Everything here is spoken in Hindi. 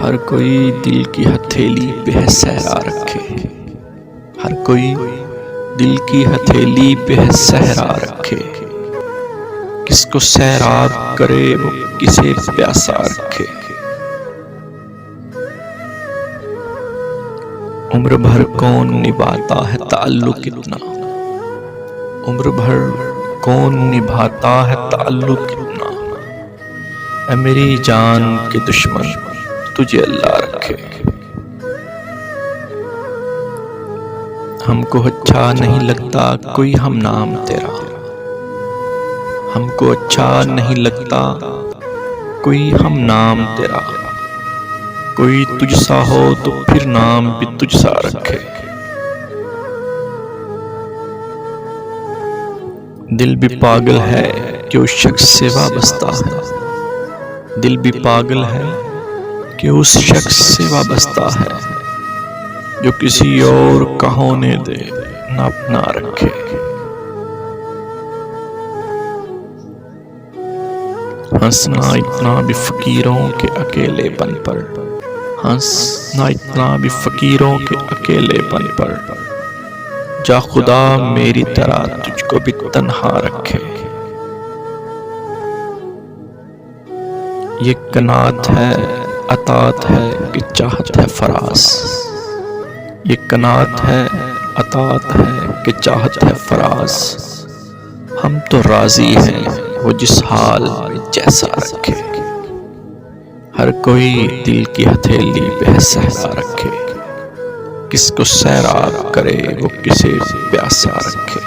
हर कोई दिल की हथेली पे सहरा रखे, हर कोई दिल की हथेली पे सहरा रखे। किसको सैराब करे वो किसे प्यासा रखे। उम्र भर कौन निभाता है ताल्लुक इतना, उम्र भर कौन निभाता है ताल्लुक इतना। ऐ मेरी जान के दुश्मन तुझे अल्लाह रखे। हमको अच्छा नहीं लगता कोई हम नाम तेरा, हमको अच्छा नहीं लगता कोई हम नाम तेरा। कोई तुझसा हो तो फिर नाम भी तुझसा रखे। दिल भी पागल है कि उस शख्स से वाबस्ता है, दिल भी पागल है कि उस शख्स से वाबस्ता है जो किसी और का होने दे न अपना रखे। हंसना इतना भी फकीरों के अकेलेपन पर, हंसना इतना भी फकीरों के अकेलेपन पर। जा खुदा मेरी तरह तुझको भी तन्हा रखे। ये कनात है अतात है कि चाहत है फरास, ये कनात है अतात है कि चाहत है फरास। हम तो राजी हैं वो जिस हाल में जैसा रखे। हर कोई दिल की हथेली पे सहरा रखे। किसको सैराब करे वो किसे प्यासा रखे।